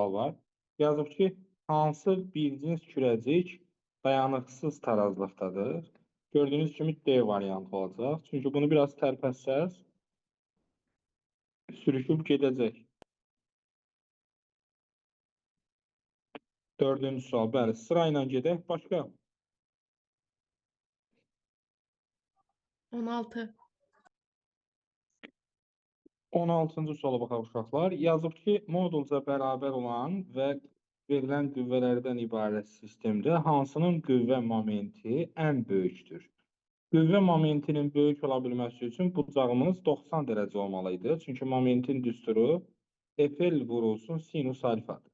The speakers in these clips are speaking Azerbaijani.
var. Yazıb ki, hansı bir cins kürəcik dayanıqsız tarazlıqdadır? Gördüyünüz kimi D variantı olacaq. Çünki bunu biraz tərpətsəz sürüşüb gedəcək. Dördüncü sual. Bəli, sırayla gedək. Başqa? 16. 16-cı suala baxaq uşaqlar. Yazıb ki, modulca bərabər olan və verilən qüvvələrdən ibarət sistemdə hansının qüvvə momenti ən böyükdür? Qüvvə momentinin böyük ola bilməsi üçün bucağımız 90 dərəcə olmalıydı. Çünki momentin düsturu F vurulsun sinus alfadır.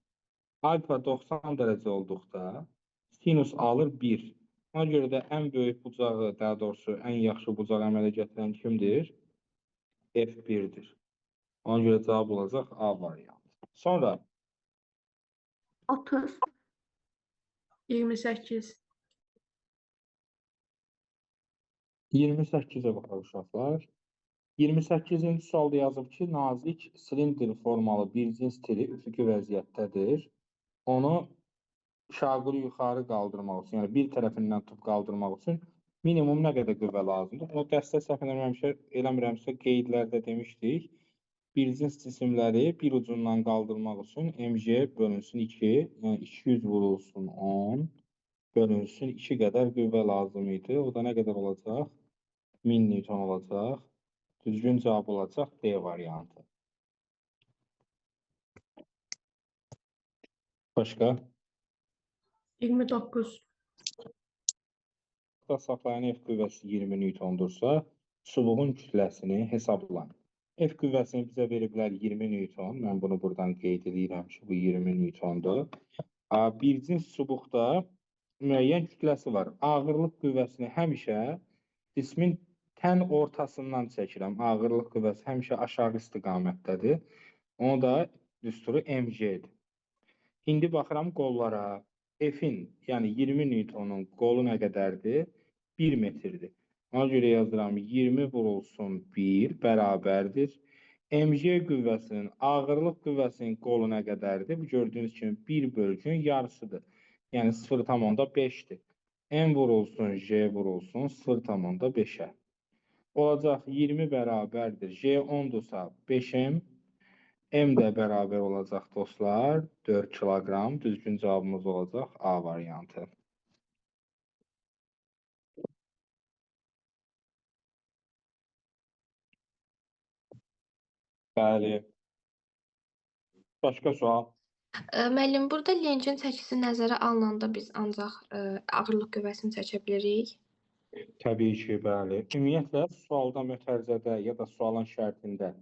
Alfa 90 dərəcə olduqda sinus alır 1. Ona görə də ən böyük bucağı, daha doğrusu ən yaxşı bucağı əmələ gətirən kimdir? F1'dir. Ona görə cavab olacaq A variantı. Sonra 30. 28. 28-ə baxaq uşaqlar. 28-ci sualda yazıb ki, nazik silindr formalı bir cins teli üfüqi vəziyyətdədir. Onu şaquli yuxarı qaldırmaq üçün, yəni bir tərəfindən tutub qaldırmaq üçün minimum nə qədər qüvvə lazımdır? Onu dəstə səhv eləmirəmsə qeydlərdə demişdik. Bir cins cisimləri bir ucundan qaldırmaq üçün mg bölünsün 2, yəni 200 vurulsun 10 bölünsün 2 qədər qüvvə lazım idi. O da nə qədər olacaq? 1000 Newton olacaq. Düzgün cavab olacaq D variantı. Başqa? 29. Saxlayan F qüvvəsi 20 Newtondursa, çubuğun kütləsini hesablayın. F qüvvəsini bizə veriblər 20 Newton. Mən bunu buradan qeyd edirəm ki, bu 20 Newtondur. Bir cins çubuqda müəyyən kütləsi var. Ağırlıq qüvvəsini həmişə cismin tən ortasından çəkirəm. Ağırlıq qüvvəsi həmişə aşağı istiqamətdədir. Onu da düsturu mg'dir. İndi baxıram qollara. F'in, yəni 20 Newtonun qolu nə qədərdir? 1 metrdir. Ona görə yazıram 20 vurulsun 1 bərabərdir. Mg qüvvəsinin, ağırlıq qüvvəsinin qolu nə qədərdir? Bu gördüyünüz kimi 1 bölgün yarısıdır. Yəni 0,5'dir. M vurulsun, J vurulsun 0,5'ə. Olacaq 20 bərabərdir. J 10'dursa 5M. M də bərabər olacaq dostlar. 4 kiloqram. Düzgün cavabımız olacaq A variantı. Bəli. Başqa sual? Müəllim, burada lencin çəkisi nəzərə alınanda biz ancaq ağırlıq qüvvəsini çəkə bilirik. Təbii ki, bəli. Ümumiyyətlə, sualda mötərizədə ya da sualın şərtində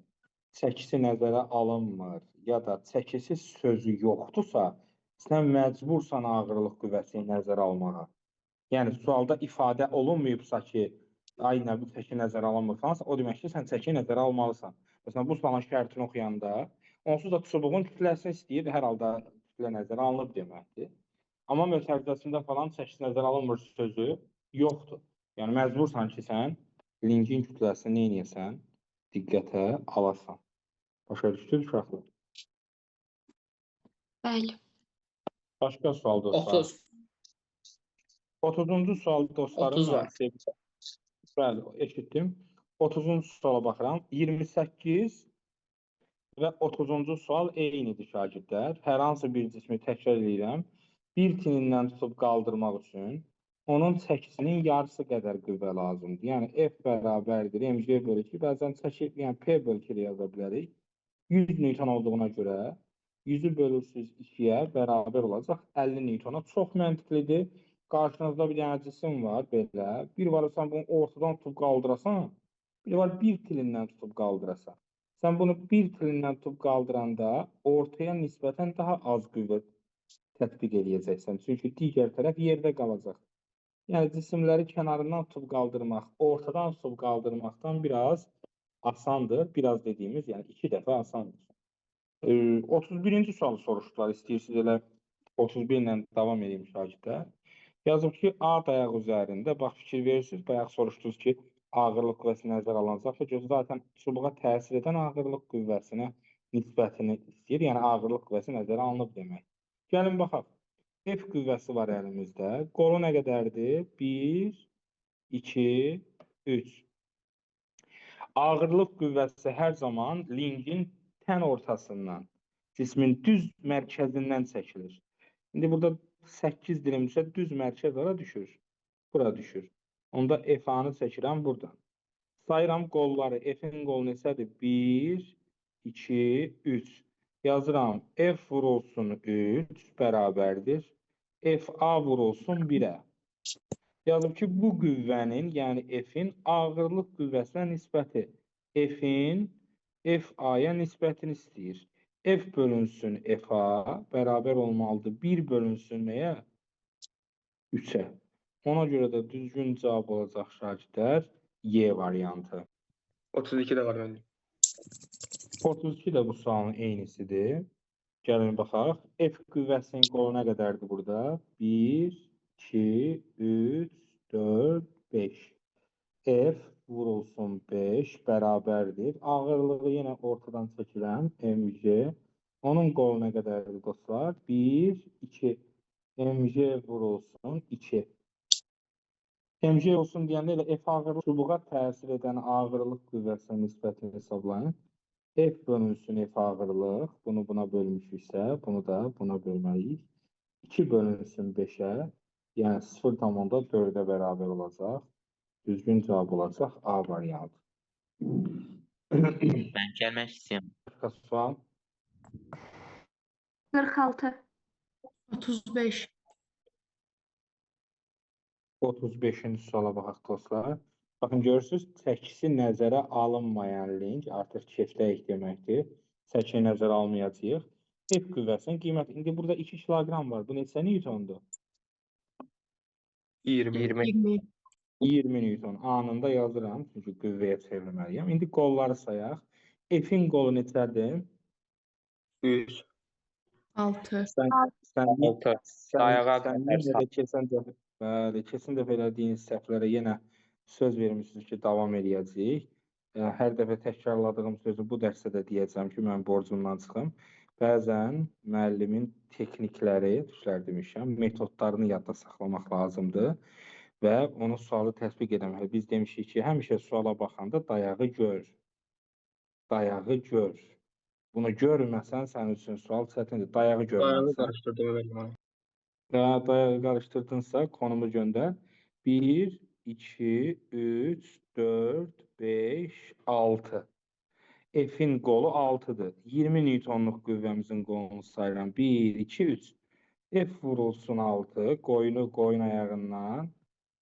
çəkisi nəzərə alınmır ya da çəkisi sözü yoxdursa, sən məcbursan ağırlıq qüvvəsini nəzərə almağa. Yəni, sualda ifadə olunmayıbsa ki, ay nə bu çəki nəzərə alınmır falan, o demək ki, sən çəki nəzərə almalısan. Məsələn, bu sualın şərtini oxuyanda, onsuz da çubuğun kütləsini istəyir, hər halda kütlə nəzərə alınıb deməkdir. Amma mötərizəsində falan çəkisi nəzərə alınmır sözü yoxdur. Yəni, məcbursan ki, sən linkin kütləsini nə edəsən? Diqqətə alasan. Başa düşdünüz uşaqlar? Bəli. Başqa sual dostlar. 30-cu sual dostlarım. 30 var. Bəli, eşitdim. 30-cu suala baxıram. 28 və 30-cu sual eynidir şagirdlər. Hər hansı bir cismi təkrar edirəm. Bir tinindən tutub qaldırmaq üçün onun çəkisinin yarısı qədər qüvvə lazımdır. Yəni, F bərabərdir, mg bölü 2. Bəzən çəki, yəni P bölü 2 ilə yaza bilərik. 100 Newton olduğuna görə 100'ü bölürsüz 2'yə bərabər olacaq 50 Newtona. Çox məntiqlidir. Qarşınızda bir dənə cisim var belə. Bir var sən bunu ortadan tutub qaldırasan, bir var bir tilindən tutub qaldırasan. Sən bunu bir tilindən tutub qaldıranda ortaya nisbətən daha az qüvvə tətbiq edəcəksən. Çünki digər tərəf yerdə qalacaq. Yəni cisimləri kənarından tutub qaldırmaq, ortadan tutub qaldırmaqdan biraz asandır. Biraz dediyimiz, yəni 2 dəfə asandır. 31-ci sualı soruşdular. İstəyirsiniz elə 31 ilə davam edeyim şagirdlər. Yazıb ki, A dayaq üzərində, bax fikir verirsiniz, bayaq soruşdunuz ki, ağırlıq qüvvəsi nəzərə alınacaq. Çünki zaten çubuğa təsir edən ağırlıq qüvvəsinə nisbətini istəyir. Yəni ağırlıq qüvvəsi nəzərə alınıb demək. Gəlin baxaq. F qüvvəsi var əlimizdə. Qolu nə qədərdir? 1, 2, 3. Ağırlıq qüvvəsi hər zaman lingin tən ortasından, cismin düz mərkəzindən çəkilir. İndi burada 8 dilimdirsə düz mərkəz hara düşür? Bura düşür. Onda F-anı çəkirəm buradan. Sayıram qolları. F-in qolu neçədir? 1, 2, 3. Yazıram. F vurulsun 3 bərabərdir. F-A vurulsun 1-ə. Yazıb ki, bu qüvvənin, yəni F-in ağırlıq qüvvəsinə nisbəti. F-in F-A-ya nisbətini istəyir. F bölünsün F-A bərabər olmalıdır. 1 bölünsün nəyə? 3-ə. Ona görə də düzgün cavab olacaq şagirdlər Y variantı. 32 də var məndə. 32 də bu sualın eynisidir. Gəlin baxaq. F qüvvəsinin qolu nə qədərdir burada? 1, 2, 3, 4, 5. F vurulsun 5 bərabərdir. Ağırlığı yenə ortadan çəkirəm. mg. Onun qolu nə qədərdir dostlar? 1, 2. mg vurulsun 2. mg olsun deyəndə elə F ağırlıq çubuğa təsir edən ağırlıq qüvvəsinə nisbətini hesablayın. F bölünsün F ağırlıq. Bunu buna bölmüşüksə, bunu da buna bölməliyik. 2 bölünsün 5-ə. Yəni 0,4-ə bərabər olacaq. Düzgün cavab olacaq A variantı. Ben gelmek istiyorum. Başqa sual? 46. 35. 35-ci suala baxaq dostlar. Baxın, görürsünüz, çəkisi nəzərə alınmayan link artıq çeftəyik deməkdir. Çəki nəzərə almayacağıq. F qüvvəsinin qiyməti. İndi burada 2 kiloqram var. Bu neçə newtondur? 20. 20. 20 newton. Anında yazıram. Çünki qüvvəyə çevirməliyəm. İndi qolları sayaq. F-in qolu neçədir? 100. 6. Sən Dayağa yenə də keçən dəfə elədiyiniz səhvlərə yenə söz vermişsiniz ki, davam eləyəcəyik. Hər dəfə təkrarladığım sözü bu dərsdə də deyəcəm ki, mən borcumdan çıxım. Bəzən müəllimin texnikləri, düşlər demişəm, metodlarını yadda saxlamaq lazımdır və onu sualı tətbiq edəmək. Biz demişik ki, həmişə suala baxanda dayağı gör. Dayağı gör. Bunu görməsən, sənin üçün sual çətindir. Dayağı Dayağı görməlisən. qarışdırdım müəllim. Dayağı qarışdırdınsa, konumu göndər. 1, 2, 3, 4, 5, 6. F-in qolu 6-dır. 20 newtonluq qüvvəmizin qolunu sayıram. 1, 2, 3. F vurulsun 6. Qoyun ayağından.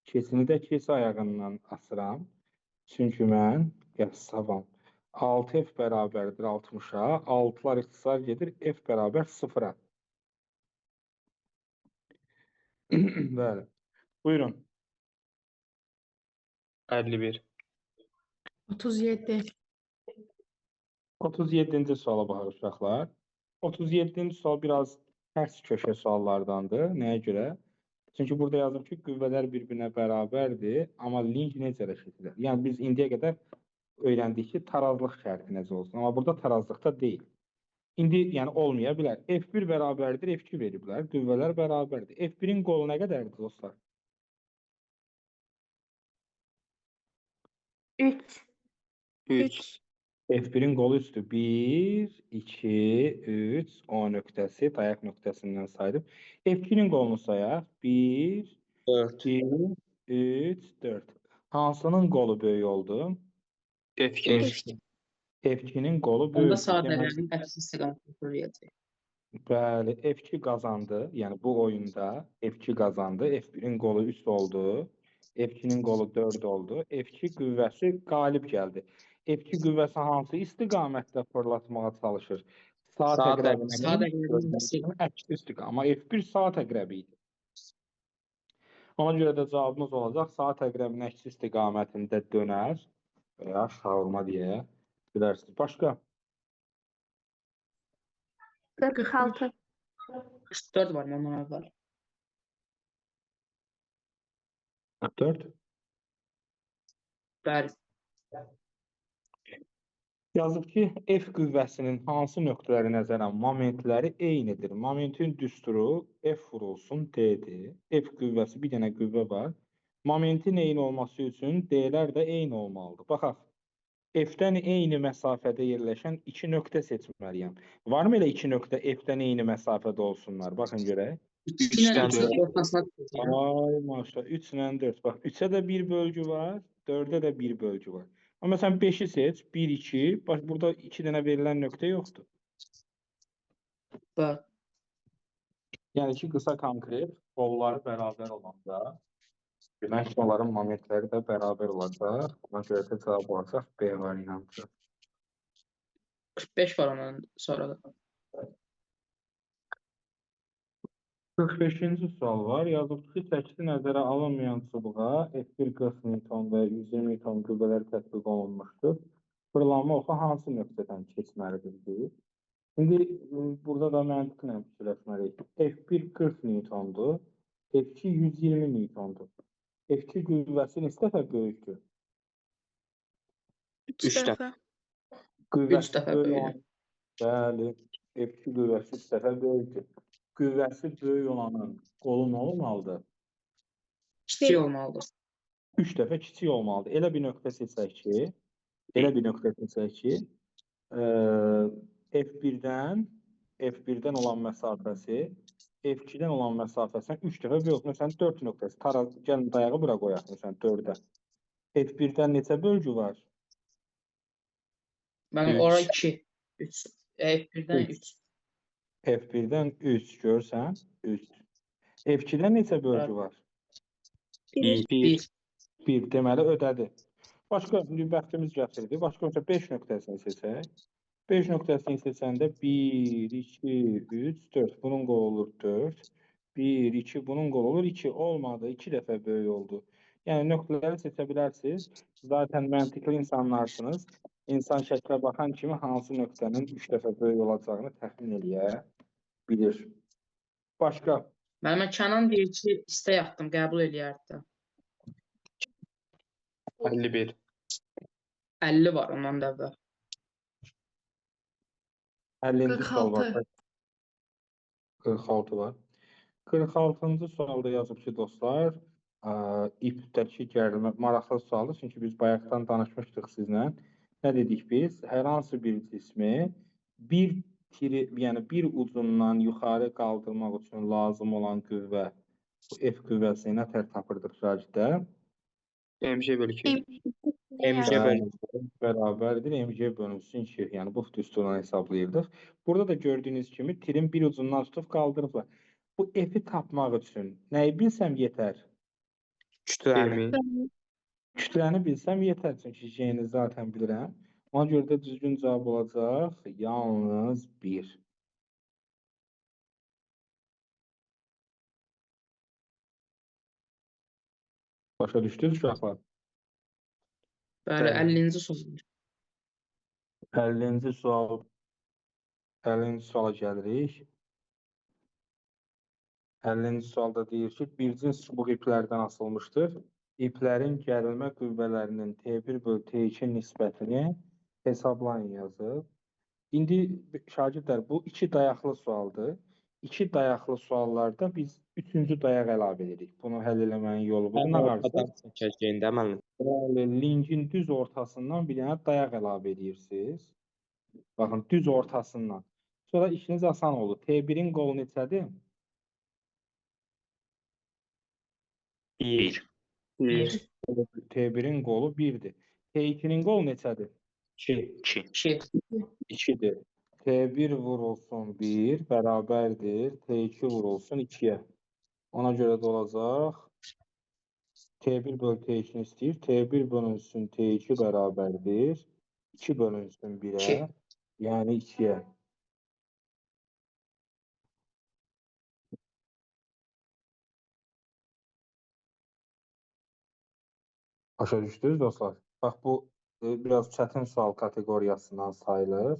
Keçini də keçi ayağından asıram. Çünki mən qəssabam. 6F bərabərdir 60-a. 6-lar ixtisar gedir. F bərabər 0-a. Bəli. Buyurun. 51. 37. 37-ci suala baxaq uşaqlar. 37-ci sual biraz tərs köşə suallardandır. Nəyə görə? Çünki burada yazıb ki, qüvvələr bir-birinə bərabərdir, amma link necə hərəkət edir? Yəni biz indiyə qədər öyrəndik ki, tarazlıq şərti necə olsun, amma burada tarazlıqda deyil. İndi yəni olmaya bilər. F1 bərabərdir, F2 veriblər, qüvvələr bərabərdir. F1-in qolu nə qədərdir dostlar? 3. 3. F1-in qolu üstü 1, 2, 3, O nöqtəsi, dayaq nöqtəsindən saydım. F2-nin qolunu sayaq. 1, 4. 2, 3, 4. Hansının qolu böyük oldu? F2. F2-nin qolu Onda böyük. sadələrin əksi istiqamətini söyləyəcək. Bəli, F2 qazandı. Yəni bu oyunda F2 qazandı. F1-in qolu 3 oldu. F2-nin qolu 4 oldu. F2 qüvvəsi qalib gəldi. F2 qüvvəsi hansı istiqamətdə fırlatmağa çalışır? Saat Saat əqrəbinə Saat əqrəbinin əksi istiqamət. Amma F1 saat əqrəbi idi. Ona görə də cavabımız olacaq saat əqrəbinin əksi istiqamətində dönər və ya şaurma deyə bilərsiniz. Başqa? 46. 44 var ondan əvvəl. 44. Bəli. Yazıb ki, F qüvvəsinin hansı nöqtələri nəzərən momentləri eynidir. Momentin düsturu F vurulsun D-dir. F qüvvəsi bir dənə qüvvə var. Momentin eyni olması üçün D-lər də eyni olmalıdır. Baxaq, F-dən eyni məsafədə yerləşən iki nöqtə seçməliyəm. Varmı elə iki nöqtə F-dən eyni məsafədə olsunlar? Baxın görək. 2 ilə Üçdən 3 dörd. ortasına tutacağım. Ay maşallah, 3 ilə 4. Bax, 3-ə də bir bölgü var, 4-ə də bir bölgü var. Amma məsələn 5-i seç, 1, 2. Bax, burada 2 dənə verilən nöqtə yoxdur. Var. Yəni ki, qısa konkret, qolları bərabər olanda demək ki, onların momentləri də bərabər olacaq. Buna görə də cavab olacaq B variantı. 45 var ondan sonra da. 45-ci sual var. Yazıb ki, çəkisi nəzərə alınmayan çubuğa F1 40 Newton və 120 Newton qüvvələr tətbiq olunmuşdur. Fırlanma oxu hansı nöqtədən keçməlidir deyir. İndi burada da məntiqlə fikirləşməliyik. F1 40 Newtondur, F2 120 Newtondur. F2 qüvvəsi neçə dəfə böyükdür? 3 Üç dəfə. Üç dəfə böyük. Bəli, F2 qüvvəsi 3 dəfə böyükdür. Qüvvəsi böyük olanın qolu nə olmalıdır? Kiçik olmalıdır. 3 dəfə kiçik olmalıdır. Elə bir nöqtə seçsək ki, F1-dən olan məsafəsi F2-dən olan məsafəsindən 3 dəfə böyük. Məsələn, 4 nöqtəsi. Gəlin dayağı bura qoyaq, məsələn, 4-ə. F1-dən neçə bölgü var? Mənim Üç. ora 2. 3. F1-dən 3. F1-dən 3 görsən, 3. F2-dən neçə bölgü var? 1. 1. 1. Deməli, ödədi. Başqa, indi bəxtimiz gətirdi. Başqa məsələn 5 nöqtəsini seçək. 5 nöqtəsini seçəndə 1, 2, 3, 4. Bunun qolu olur 4. 1, 2, bunun qolu olur 2. Olmadı, 2 dəfə böyük oldu. Yəni nöqtələri seçə bilərsiniz. Zaten məntiqli insanlarsınız. İnsan şəklə baxan kimi hansı nöqtənin 3 dəfə böyük olacağını təxmin eləyə bilir. Başqa. Mən Kənan deyir ki, istək atdım, qəbul eləyərdi. 51. 50 var ondan da əvvəl. 50-ci sual var. 46. 46 var. 46-cı sualda yazıb ki, dostlar, ipdəki gərilmə maraqlı sualdır. Çünki biz bayaqdan danışmışdıq sizlə. Nə dedik biz? Hər hansı bir cismi yəni bir ucundan yuxarı qaldırmaq üçün lazım olan qüvvə, bu F qüvvəsi nə tər tapırdıq şagirdlər? MC bölü 2. MC Bərabərdir mc bölünsün 2. Yəni bu düsturdan hesablayırdıq. Burada da gördüyünüz kimi tirin bir ucundan tutub qaldırıblar. Bu F-i tapmaq üçün nəyi bilsəm yetər? Kütləni. Kütləni bilsəm yetər. Çünki J-ni zaten bilirəm. Ona görə də düzgün cavab olacaq yalnız 1. Başa düşdünüz uşaqlar? Bəli, Bəli. 50-ci sual. 50-ci sual 50-ci suala gəlirik. 50-ci sualda deyir ki, bir cins çubuq iplərdən asılmışdır. İplərin gərilmə qüvvələrinin T1 bölü T2 nisbətini hesablayın yazıb. İndi şagirdlər, bu 2 dayaqlı sualdır. 2 dayaqlı suallarda biz 3-cü dayaq əlavə edirik. Bunu həll eləməyin yolu budur. Nə varsınız? Çəkəcəyində mənim. Linkin düz ortasından bir dənə dayaq əlavə edirsiniz. Baxın, düz ortasından. Sonra işiniz asan olur. T1-in qolu neçədir? 1. 1. T1-in qolu 1-dir. T2-nin qolu neçədir? 2. 2. 2-dir. T1 vurulsun 1 bərabərdir. T2 vurulsun 2-yə. Ona görə də olacaq. T1 bölü T2-ni istəyir. T1 bölünsün T2 bərabərdir. 2 bölünsün 1-ə. Yəni 2-yə. Başa düşdünüz dostlar? Bax, bu biraz çətin sual kateqoriyasından sayılır.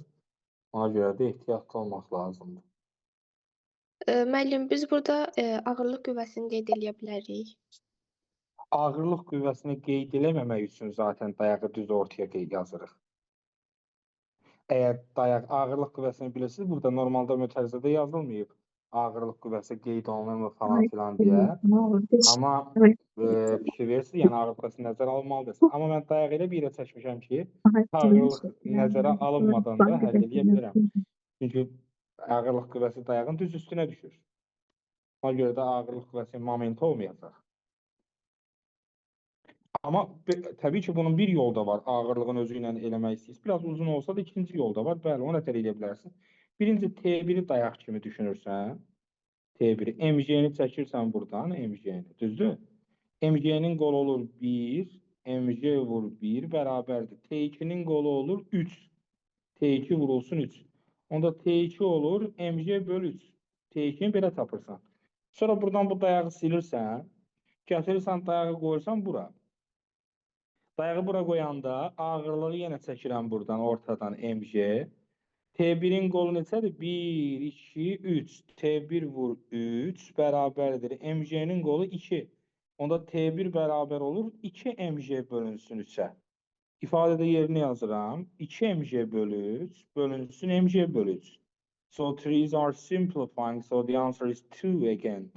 Ona görə də ehtiyatlı olmaq lazımdır. Müəllim, biz burada ağırlıq qüvvəsini qeyd eləyə bilərik. Ağırlıq qüvvəsini qeyd eləməmək üçün zaten dayağı düz ortaya yazırıq. Əgər dayaq ağırlıq qüvvəsini bilirsiniz, burada normalda mötərizədə yazılmayıb. Ağırlıq qüvvəsi qeyd olunur falan filan deyə. Amma fikir verirsiniz, yəni ağırlıq qüvvəsi nəzərə alınmalıdır. Amma mən dayaq elə bir yerə çəkmişəm ki, ağırlıq nəzərə alınmadan da həll edə bilirəm. Çünki ağırlıq qüvvəsi dayağın düz üstünə düşür. Ona görə də ağırlıq qüvvəsinin momenti olmayacaq. Amma təbii ki, bunun bir yolu da var. Ağırlığın özü ilə eləmək istəyirsiniz. Biraz uzun olsa da ikinci yol da var. Bəli, onu da eləyə bilərsiniz. Birinci T1-i dayaq kimi düşünürsən. T1-i, MG-ni çəkirsən buradan, MG-ni, düzdür? MG-nin qolu olur 1, MG vur 1 bərabərdir. T2-nin qolu olur 3. T2 vurulsun 3. Onda T2 olur MG bölü 3. T2-ni belə tapırsan. Sonra buradan bu dayağı silirsən. Gətirirsən dayağı qoyursan bura. Dayağı bura qoyanda ağırlığı yenə çəkirəm buradan ortadan MG. T1-in qolu neçədir? 1, 2, 3. T1 vur 3 bərabərdir. MG-nin qolu 2. Onda T1 bərabər olur 2 MG bölünsün 3-ə. İfadədə yerini yazıram. 2 MG bölü 3 bölünsün MG bölü 3. So trees are simplifying. So the answer is 2 again.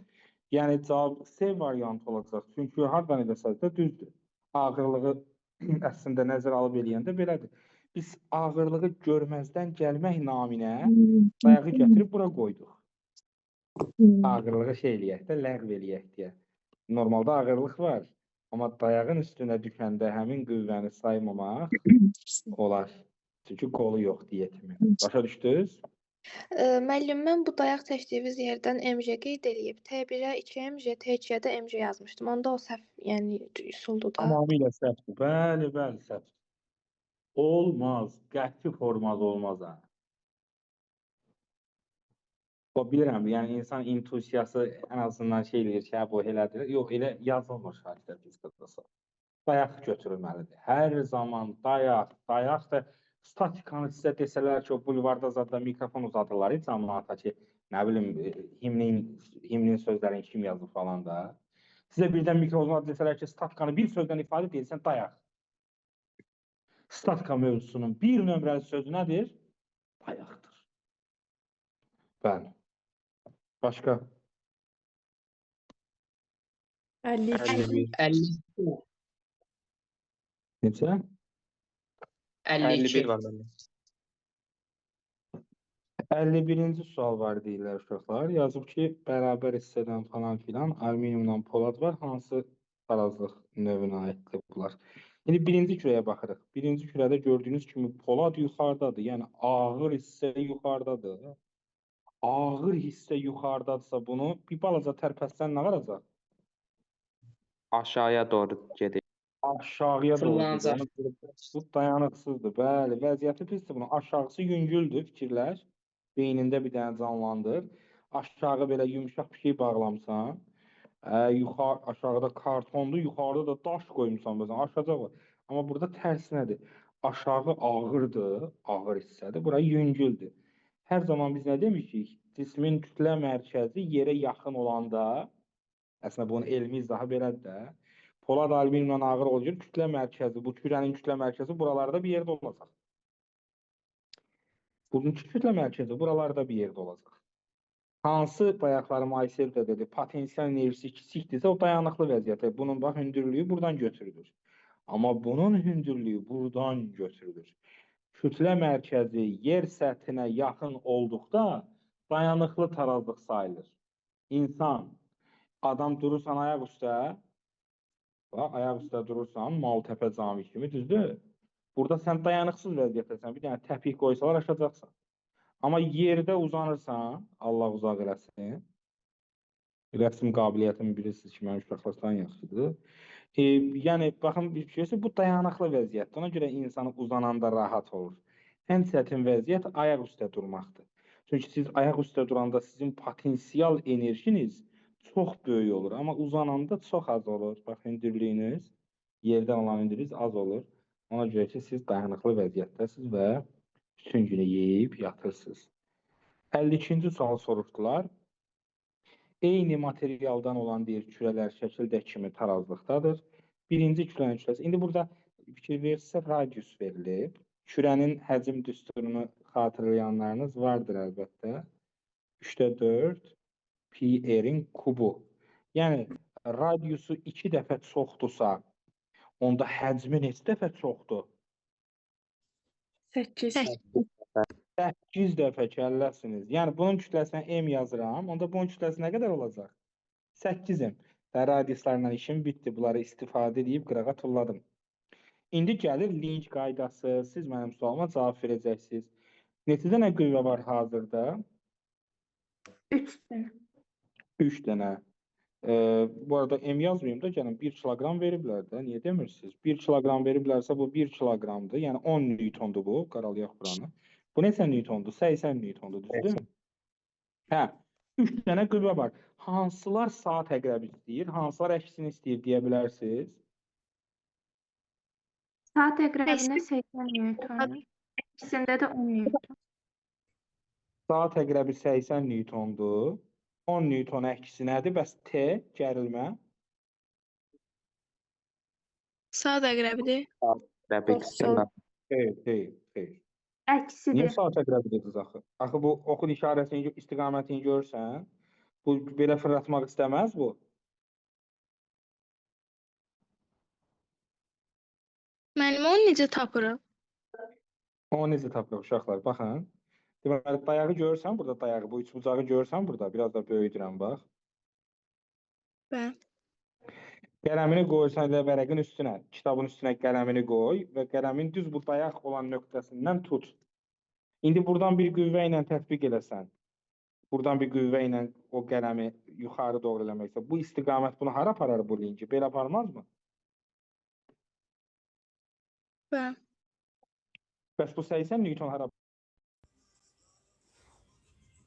Yəni cavab C variantı olacaq. Çünki hardan edəsəz də düzdür. Ağırlığı əslində nəzərə alıb eləyəndə belədir. Biz ağırlığı görməzdən gəlmək naminə dayağı gətirib bura qoyduq. Ağırlığı eləyək də, ləğv eləyək deyə. Normalda ağırlıq var. Amma dayağın üstünə düşəndə həmin qüvvəni saymamaq olar. Çünki qolu yox diyetimi. Başa düşdünüz? Müəllim, mən bu dayaq çəkdiyimiz yerdən MG qeyd eləyib. T1-ə 2 MG, T2-yə də MG yazmışdım. Onda o səhv, yəni üsuldur da. Tamamilə səhvdir. Bəli, bəli, səhv. Olmaz. Qəti formada olmaz ha. O bilirəm, yəni insan intuisiyası ən azından şey eləyir ki, bu elədir. Yox, elə yazılmır şahidlər fizikada. Dayaq götürülməlidir. Hər zaman dayaq da statikanı sizə desələr ki, o bulvarda zadda mikrofon uzadırlar, cəmaata ki, nə bilim, himnin sözlərini kim yazır falan da. Sizə birdən mikrofon desələr ki, statikanı bir sözdən ifadə edirsən, dayaq. Statika mövzusunun bir nömrəli sözü nədir? Dayaqdır. Bəli. Başqa? 52. 52. Neçə? 51 var məndə. 51-ci sual var deyirlər uşaqlar. Yazıb ki, bərabər hissədən falan filan alüminiumdan polad var. Hansı tarazlıq növünə aiddir bunlar? İndi birinci kürəyə baxırıq. Birinci kürədə gördüyünüz kimi polad yuxarıdadır. Yəni ağır hissə yuxarıdadır. Ağır hissə yuxarıdadırsa bunu bir balaca tərpətsən nə qalacaq? Aşağıya doğru gedir. Aşağıya doğru Fırlanacaq. gedir. Bu dayanıqsızdır. Bəli, vəziyyəti pisdir bunun. Aşağısı yüngüldür, fikirləş. Beynində bir dənə canlandır. Aşağı belə yumşaq bir şey bağlamısan. Aşağıda kartondur, yuxarıda da daş qoymuşsan məsələn, aşağıda var. Amma burada tərsinədir. Aşağı ağırdır, ağır hissədir. Bura yüngüldür. Hər zaman biz nə demişik? Cismin kütlə mərkəzi yerə yaxın olanda, əslində bunun elmi izahı belədir də. Polad alüminiumdan ağır olacaq, kütlə mərkəzi, bu kürənin kütlə mərkəzi buralarda bir yerdə olacaq. Bunun kütlə mərkəzi buralarda bir yerdə olacaq. Hansı bayaqlarım Aysel də dedi, potensial enerjisi kiçikdirsə, o dayanıqlı vəziyyətə. Bunun bax, hündürlüyü buradan götürülür. Amma bunun hündürlüyü buradan götürülür. Kütlə mərkəzi yer səthinə yaxın olduqda dayanıqlı tarazlıq sayılır. İnsan, adam durursan ayaq üstə, bax, ayaq üstə durursan, Maltepe cami kimi, düzdür? Burada sən dayanıqsız vəziyyətəsən, bir dənə təpik qoysalar aşacaqsan. Amma yerdə uzanırsan, Allah uzaq eləsin, rəsm qabiliyyətimi bilirsiniz ki, mənim uşaqlardan yaxşıdır. Yəni, baxın, bir şeysə, bu dayanıqlı vəziyyətdir. Ona görə insanı uzananda rahat olur. Ən çətin vəziyyət ayaq üstə durmaqdır. Çünki siz ayaq üstə duranda sizin potensial enerjiniz çox böyük olur. Amma uzananda çox az olur. Bax, hündürlüyünüz, yerdən olan hündürlüyünüz az olur. Ona görə ki, siz dayanıqlı vəziyyətdəsiniz və bütün günü yeyib yatırsınız. 52-ci sual soruşdular. Eyni materialdan olan deyir kürələr şəkildə kimi tarazlıqdadır. Birinci kürənin kürəsi. İndi burada fikir verirsə radius verilib. Kürənin həcm düsturunu xatırlayanlarınız vardır əlbəttə. 3-də 4 pi r-in kubu. Yəni radiusu 2 dəfə çoxdursa, onda həcmi neçə dəfə çoxdur? 8. 8 dəfə kəlləsiniz. Yəni bunun kütləsinə m yazıram. Onda bunun kütləsi nə qədər olacaq? 8m. Və radiuslarla işim bitdi. Bunları istifadə edib qırağa tulladım. İndi gəlir link qaydası. Siz mənim sualıma cavab verəcəksiniz. Neçə dənə qüvvə var hazırda? 3 dənə. 3 dənə. Bu arada m yazmayayım da, gəlin 1 kilogram veriblər də. Niyə demirsiniz? 1 kilogram veriblərsə bu 1 kiloqramdır. Yəni 10 newtondur bu. Qaralayaq buranı. Bu neçə newtondur? 80 newtondur, düzdür? Hə. 3 dənə qüvvə var. Hansılar saat əqrəbi istəyir, hansılar əksini istəyir deyə bilərsiniz? Saat əqrəbində 80 Newton. İkisində də 10 Newton. Saat əqrəbi 80 newtondur. 10 newton əksi nədir? Bəs T gərilmə? Saat əqrəbidir. Rəbik istiqamət. Xeyr. Niyə Əksidir. saat əqrəbi dediniz axı? Axı bu oxun işarəsini, istiqamətini görsən, bu belə fırlatmaq istəməz bu. Müəllim, onu necə tapırıq? Onu necə tapırıq uşaqlar? Baxın. Deməli, dayağı görürsən burada, dayağı, bu üçbucağı görürsən burada, biraz da böyüdürəm, bax. Bəli. Qələmini qoyursan elə vərəqin üstünə, kitabın üstünə qələmini qoy və qələmin düz bu dayaq olan nöqtəsindən tut. İndi buradan bir qüvvə ilə tətbiq eləsən, buradan bir qüvvə ilə o qələmi yuxarı doğru eləməksə, bu istiqamət bunu hara aparar bu linki? Belə aparmazmı? Bəli. Bəs bu 80 newton hara?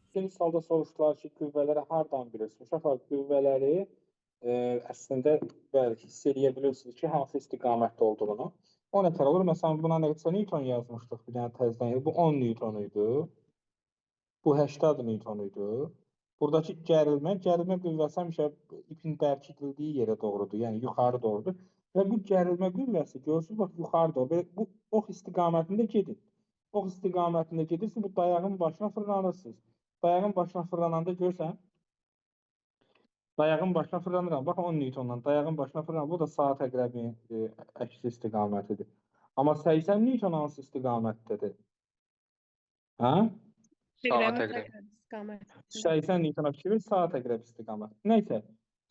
İkinci salda soruşdular ki, qüvvələri hardan bilirsiniz? Uşaqlar, qüvvələri əslində bəli, hiss edə bilirsiniz ki, hansı istiqamətdə olduğunu. O nətər olur? Məsələn, buna neçə newton yazmışdıq bir dənə təzdən. Bu 10 newton idi. Bu 80 newton idi. Buradakı gərilmə qüvvəsi həmişə ipin bərk edildiyi yerə doğrudur, yəni yuxarı doğrudur. Və bu gərilmə qüvvəsi, görürsünüz, bax, yuxarı doğru. Bu ox istiqamətində gedin. Ox istiqamətində gedirsiniz, bu dayağın başına fırlanırsınız. Dayağın başına fırlananda görsən, dayağın başına fırlanıram. Bax 10 newtondan dayağın başına fırlanıram. Bu da saat əqrəbinin əksi istiqamətidir. Amma 80 newton hansı istiqamətdədir? Hə? Saat əqrəbi. 80 newtona fikir, saat əqrəbi istiqamət. Nəysə,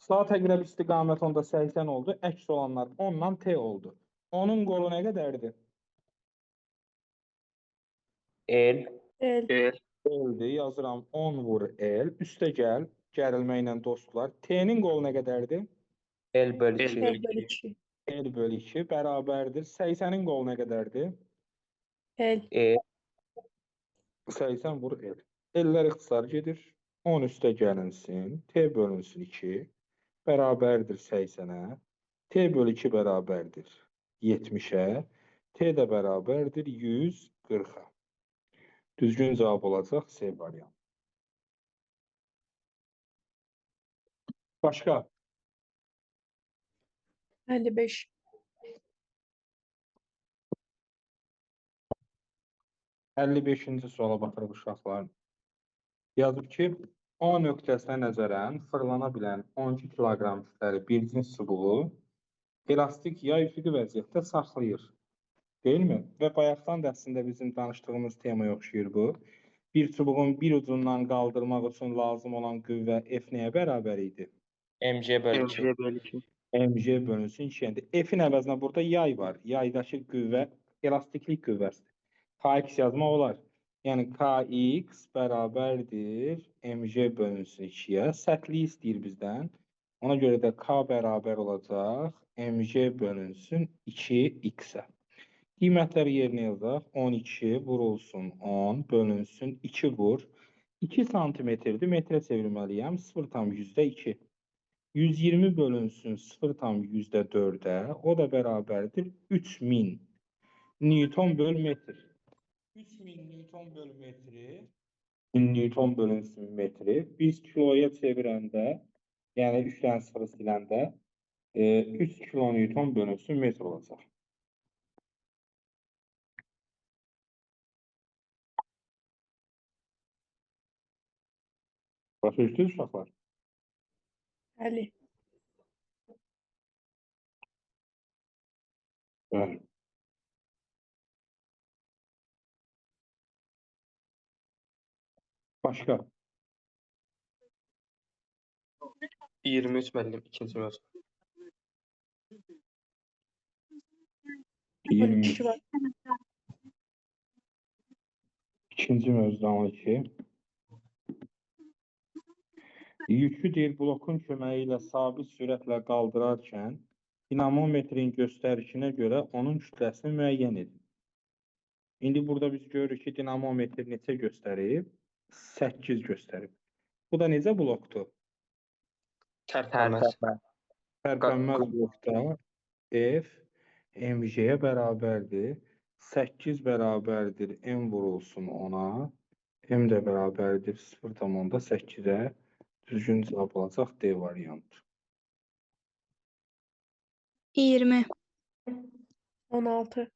saat əqrəbi istiqamət onda 80 oldu, əks olanlar 10-dan T oldu. Onun qolu nə qədərdir? El. L-dir, yazıram 10 vur L, üstə gəl, gərilmə ilə dostlar. T-nin qolu nə qədərdir? El bölü 2. L bölü 2 bərabərdir. 80-in qolu nə qədərdir? El. 80 vur L. L-lər ixtisar gedir. 10 üstə gəlinsin. T bölünsün 2 bərabərdir 80-ə. T bölü 2 bərabərdir 70-ə. T də bərabərdir 140-a. Düzgün cavab olacaq C variantı. Başqa? 55. 55-ci suala baxırıq uşaqlar. Yazıb ki, O nöqtəsinə nəzərən fırlana bilən 12 kiloqram kütləli bir cins çubuğu elastik yay üfüqi vəziyyətdə saxlayır. Deyilmi? Və bayaqdan da əslində bizim danışdığımız temaya oxşayır bu. Bir çubuğun bir ucundan qaldırmaq üçün lazım olan qüvvə F nəyə bərabər idi? MC bölü 2. mg bölünsün 2. F-in əvəzinə burada yay var. Yaydakı qüvvə elastiklik qüvvəsidir. Kx yazmaq olar. Yəni Kx bərabərdir mg bölünsün 2-yə. Sətliyi istəyir bizdən. Ona görə də K bərabər olacaq mg bölünsün 2x-ə. Qiymətləri yerinə yazaq. 12 vurulsun 10 bölünsün 2 vur. 2 santimetrdir. Metrə çevirməliyəm. 0,2. 120 bölünsün 0,4-ə. O da bərabərdir 3000 Newton böl metr. 3000 Newton böl metri, 1000 Newton bölünsün metri. Biz kiloya çevirəndə, yəni 3 dənə sıfır siləndə 3 kilonewton bölünsün metr olacaq. Başa düşdünüz uşaqlar? Bəli. Bəli. Başqa? 23 müəllim, ikinci mövzu. 23. var. İkinci mövzudan 12. Yükü deyil blokun köməyi ilə sabit sürətlə qaldırarkən dinamometrin göstərişinə görə onun kütləsini müəyyən edin. İndi burada biz görürük ki, dinamometr neçə göstərib? 8 göstərib. Bu da necə blokdur? Tərpənməz. Tərpənməz blokda F mg-yə bərabərdir. 8 bərabərdir m vurulsun ona. M də bərabərdir 0,8-ə. Düzgün cavab olacaq D variantı. 20. 16.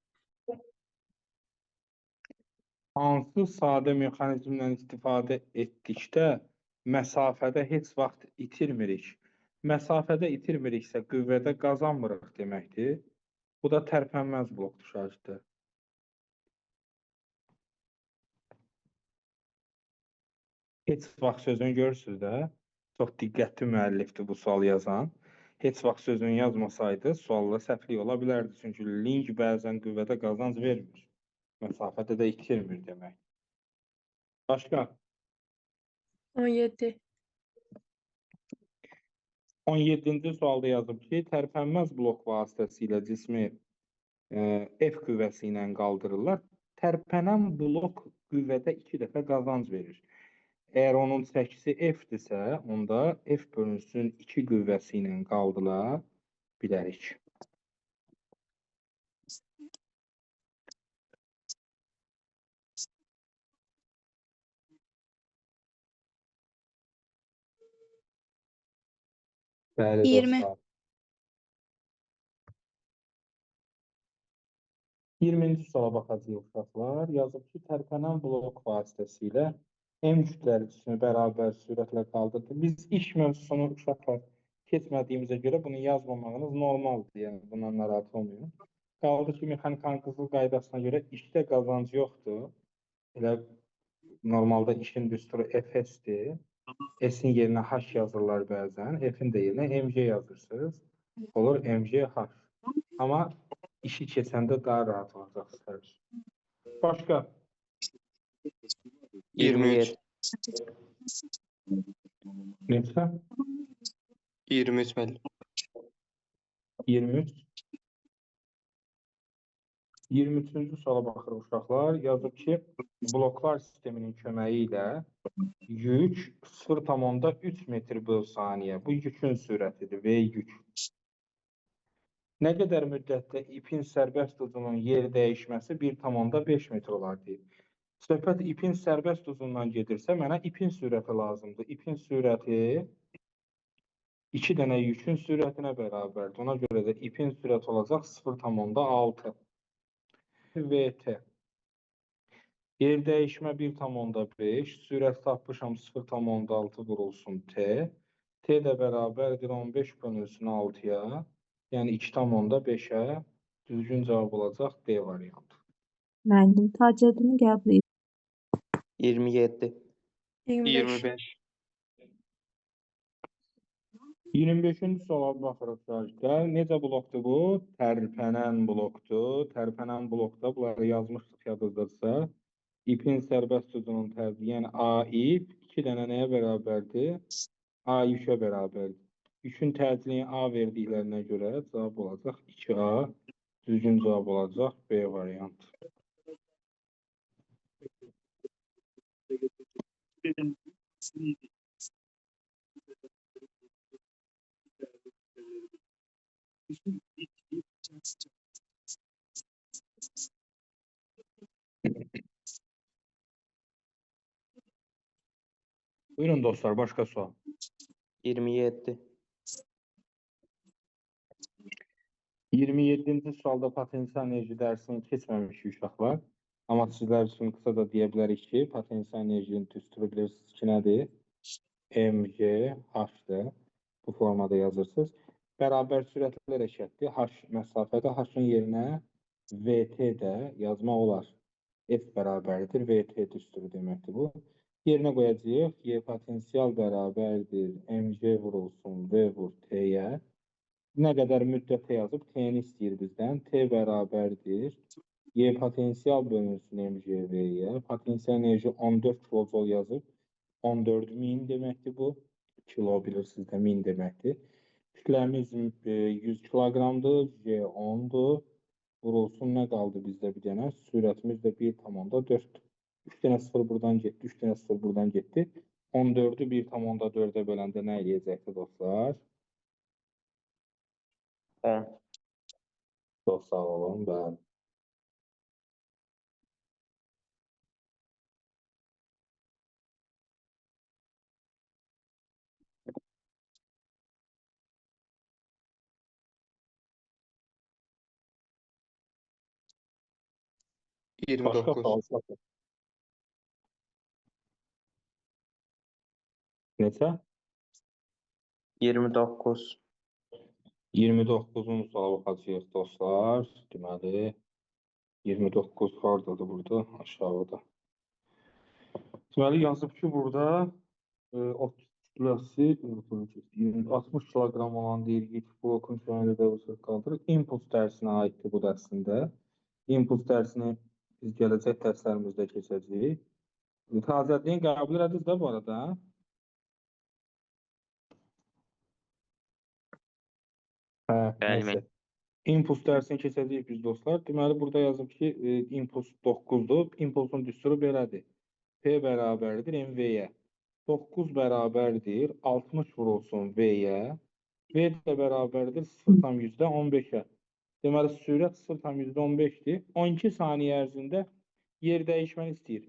Hansı sadə mexanizmdən istifadə etdikdə məsafədə heç vaxt itirmirik? Məsafədə itirmiriksə qüvvədə qazanmırıq deməkdir. Bu da tərpənməz blokdur şagirdlər. Heç vaxt sözünü görürsünüz də, çox diqqətli müəllifdir bu sual yazan. Heç vaxt sözünü yazmasaydı sualda səhvlik ola bilərdi. Çünki link bəzən qüvvədə qazanc vermir. Məsafədə də itirmir demək. Başqa? 17. 17-ci sualda yazıb ki, tərpənməz blok vasitəsilə cismi F qüvvəsi ilə qaldırırlar. Tərpənən blok qüvvədə 2 dəfə qazanc verir. Əgər onun çəkisi F-dirsə, onda F bölünsün 2 qüvvəsi ilə qaldıra bilərik. Bəli, 20. dostlar. 20-ci suala baxacağıq uşaqlar. Yazıb ki, tərpənən blok vasitəsilə M kütləlisini bərabər sürətlə qaldırdı. Biz iş mövzusunu uşaqlar keçmədiyimizə görə bunu yazmamağınız normaldır. Yəni, bundan narahat olmayın. Qaldı ki, mexanikanın qızıl qaydasına görə işdə qazanc yoxdur. Elə normalda işin düsturu FS-dir. S-in yerinə H yazırlar bəzən. F-in də yerinə MG yazırsınız. Olur MGH. Amma işi keçəndə daha rahat olacaqsınız. Başqa? 23. Neçə? 23 müəllim. 23. 23-cü suala baxırıq uşaqlar. Yazıb ki, bloklar sisteminin köməyi ilə yük 0,3 metr bölü saniyə. Bu yükün sürətidir, V yük. Nə qədər müddətdə ipin sərbəst uzunun yer dəyişməsi 1,5 metr olar deyib. Söhbət ipin sərbəst uzundan gedirsə, mənə ipin sürəti lazımdır. İpin sürəti 2 dənə yükün sürətinə bərabərdir. Ona görə də ipin sürəti olacaq 0,6. VT. Yer dəyişmə 1,5, sürət tapmışam 0,6 vurulsun T. T də bərabərdir 15 bölünsün 6-ya. Yəni 2,5-ə düzgün cavab olacaq D variantı. Müəllim, tacədini qəbul edir. 27. 25. 25-ci suala baxırıq şagirdlər. Necə blokdur bu? Tərpənən blokdur. Tərpənən blokda bunları yazmışdıq yadınızda. İpin sərbəst uzunun tərzi, yəni A ip 2 dənə nəyə bərabərdir? A yükə bərabərdir. Yükün tərciliyi A verdiklərinə görə cavab olacaq 2A. Düzgün cavab olacaq B variantı. Buyurun dostlar, başqa sual. 27. 27-ci sualda potensial enerji dərsini keçməmişik uşaqlar. Amma sizlər üçün qısa da deyə bilərik ki, potensial enerjinin düsturu bilirsiniz ki, nədir? mg h-dır. Bu formada yazırsınız. Bərabər sürətlər eşitdir. H məsafədə h-ın yerinə vt də yazmaq olar. F bərabərdir vt düsturu deməkdir bu. Yerinə qoyacağıq. Y potensial bərabərdir mg vurulsun v vur t-yə. Nə qədər müddətə yazıb t-ni istəyir bizdən. T bərabərdir. Y potensial bölünsün mgv-yə. Potensial enerji 14 kilojol yazıb. 14.000 deməkdir bu. Kilo bilirsiniz də 1000 deməkdir. Kütləmiz 100 kiloqramdır. J 10'dur. Vurulsun nə qaldı bizdə bir dənə? Sürətimiz də 1,4'dür. 3 dənə 0 buradan getdi. 3 dənə 0 buradan getdi. 14'ü 1,4'e böləndə nə eləyəcəkdir dostlar? 10. Çox sağ olun. Bəli. Başqa 29. sual çatır. Neçə? 29. 29-cu suala baxacağıq dostlar. Deməli 29 hardadır burada? Aşağıda. Deməli yazıb ki burada 30 kütləsi 60 kiloqram olan deyirgik blokun köməklə dövrsüz qaldırır. İmpuls dərsinə aiddir bu dərsində. İmpuls dərsini biz gələcək dərslərimizdə keçəcəyik. Tazəliyin qəbul ediniz də bu arada. Bəli, Neyse. İmpuls dərsini keçəcəyik biz dostlar. Deməli burada yazıb ki impuls 9'dur. İmpulsun düsturu belədir. P bərabərdir mv-yə. 9 bərabərdir 60 vurulsun v-yə. V də bərabərdir 0,15'ə. Deməli sürət 0,15'dir. 12 saniyə ərzində yer dəyişməni istəyir.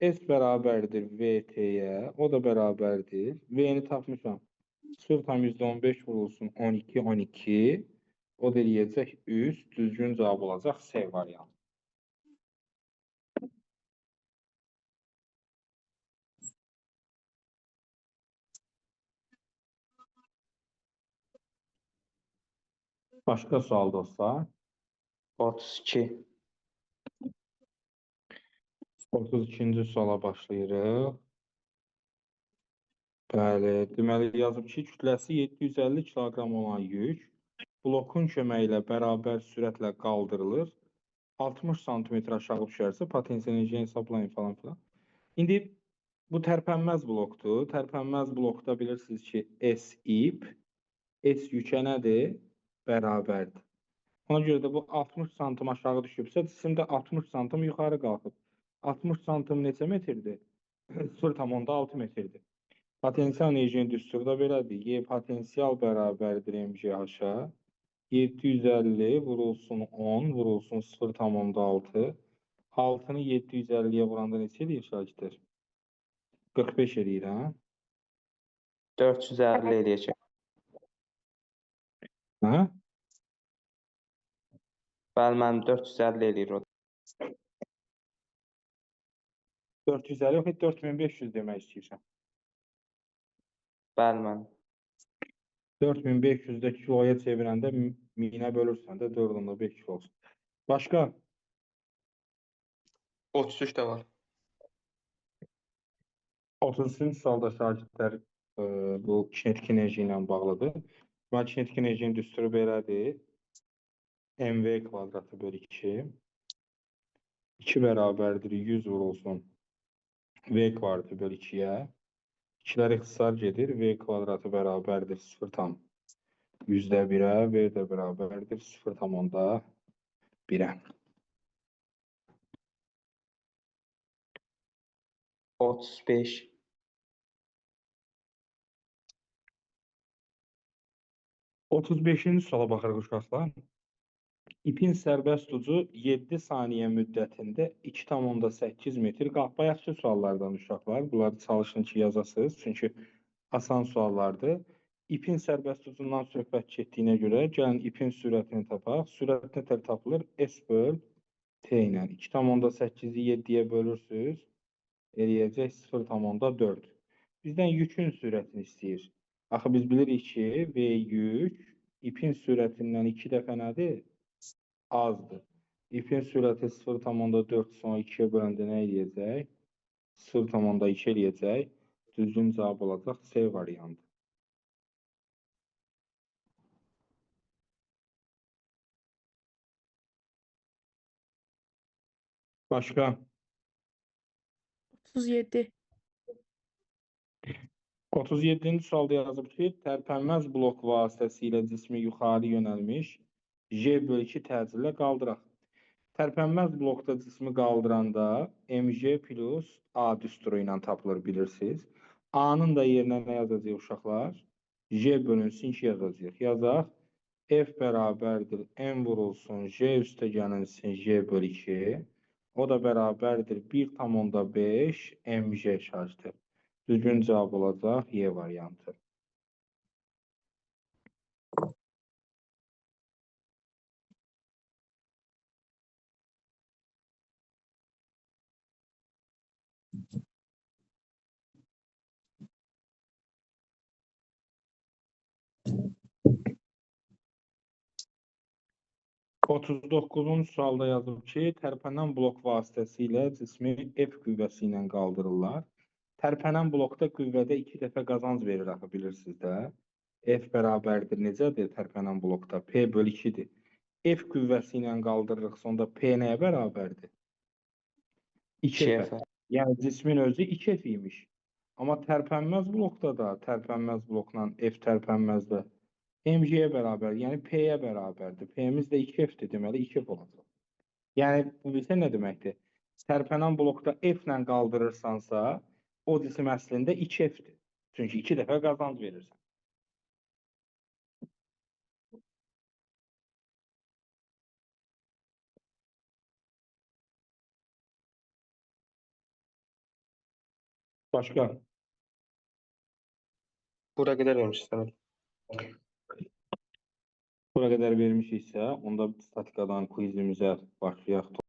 S bərabərdir vt-yə. O da bərabərdir. V-ni tapmışam. 0,15 vurulsun 12, 12. O da eləyəcək 3. Düzgün cavab olacaq C variantı. Başqa sual dostlar. 32. 32-ci suala başlayırıq. Bəli, deməli yazıb ki, kütləsi 750 kiloqram olan yük blokun köməyi ilə bərabər sürətlə qaldırılır. 60 sm aşağı düşərsə potensial enerji hesablayın falan filan. İndi bu tərpənməz blokdur. Tərpənməz blokda bilirsiniz ki, S ip, S yükə nədir? Bərabərdir. Ona görə də bu 60 sm aşağı düşübsə, cisimdə 60 sm yuxarı qalxıb. 60 sm neçə metrdir? 0,6 metrdir. Potensial enerjinin düsturu da belədir. Y potensial bərabərdir mgh-a. 750 vurulsun 10, vurulsun 0,6. 6'nı 750'ye vuranda neçə eləyir şagirdlər? 45 eləyir, hə? 450 eləyəcək. Hə? Bəli, mənim 450 eləyir o. 450 yox, 4500 demək istəyirsən. Bəli, mənim. 4500-də kiloya çevirəndə 1000'ə bölürsən də 4/5 kilo olsun. Başqa? 33 də var. 33-cü sualda şagirdlər bu kinetik enerji ilə bağlıdır. Və kinetik enerjinin düsturu belədir. mv kvadratı bölü 2. 2 bərabərdir 100 vurulsun v kvadratı bölü 2'yə. 2'lər ixtisar gedir. V kvadratı bərabərdir 0,100'ə. V də bərabərdir 0,1'ə. 35. 35-ci suala baxırıq uşaqlar. İpin sərbəst ucu 7 saniyə müddətində 2,8 metr. Bayaqçı suallardan uşaqlar. Bunları çalışın ki, yazasınız. Çünki asan suallardır. İpin sərbəst ucundan söhbət getdiyinə görə gəlin ipin sürətini tapaq. Sürət nətər tapılır? S böl T ilə. 2,8'i 7'yə bölürsünüz. Eləyəcək 0,4. bizdən yükün sürətini istəyir. Axı biz bilirik ki, V yük ipin sürətindən 2 dəfə nədir? Azdır. İpin sürəti 0,4 sonra 2-yə böləndə nə eləyəcək? 0,2 eləyəcək. Düzgün cavab olacaq C variantı. Başqa? 37. 37-ci sualda yazıb ki, tərpənməz blok vasitəsilə cismi yuxarı yönəlmiş J/2 təcillə qaldıraq. Tərpənməz blokda cismi qaldıranda mg plus A düsturu ilə tapılır, bilirsiniz. A-nın da yerinə nə yazacaq uşaqlar? J bölünsün 2 yazacaq. Yazaq. F bərabərdir m vurulsun J üstə gəlinsin J bölü 2. O da bərabərdir 1,5 mg şarjdır. Düzgün cavab olacaq Y variantı. Otuz doqquzuncu sualda yazıb ki, tərpənən blok vasitəsilə cismi F qüvvəsi ilə qaldırırlar. Tərpənən blokda qüvvədə 2 dəfə qazanc verir, axı bilirsiniz də. F bərabərdir necədir tərpənən blokda? P bölü 2-dir. F qüvvəsi ilə qaldırırıq, sonda P nəyə bərabərdir? 2F. Yəni cismin özü 2F imiş. Amma tərpənməz blokda da, tərpənməz blokla F tərpənməzdə mg-yə bərabər, yəni P-yə bərabərdir. P-miz də 2F-dir, deməli 2F olacaq. Yəni, bu bilsə nə deməkdir? Tərpənən blokda F ilə qaldırırsansa, o cisim əslində 2F-dir. Çünki 2 dəfə qazanc verirsən. Başqa? Bura qədər vermişsən. Bura qədər vermişiksə, onda statikadan quizimizə başlayaq.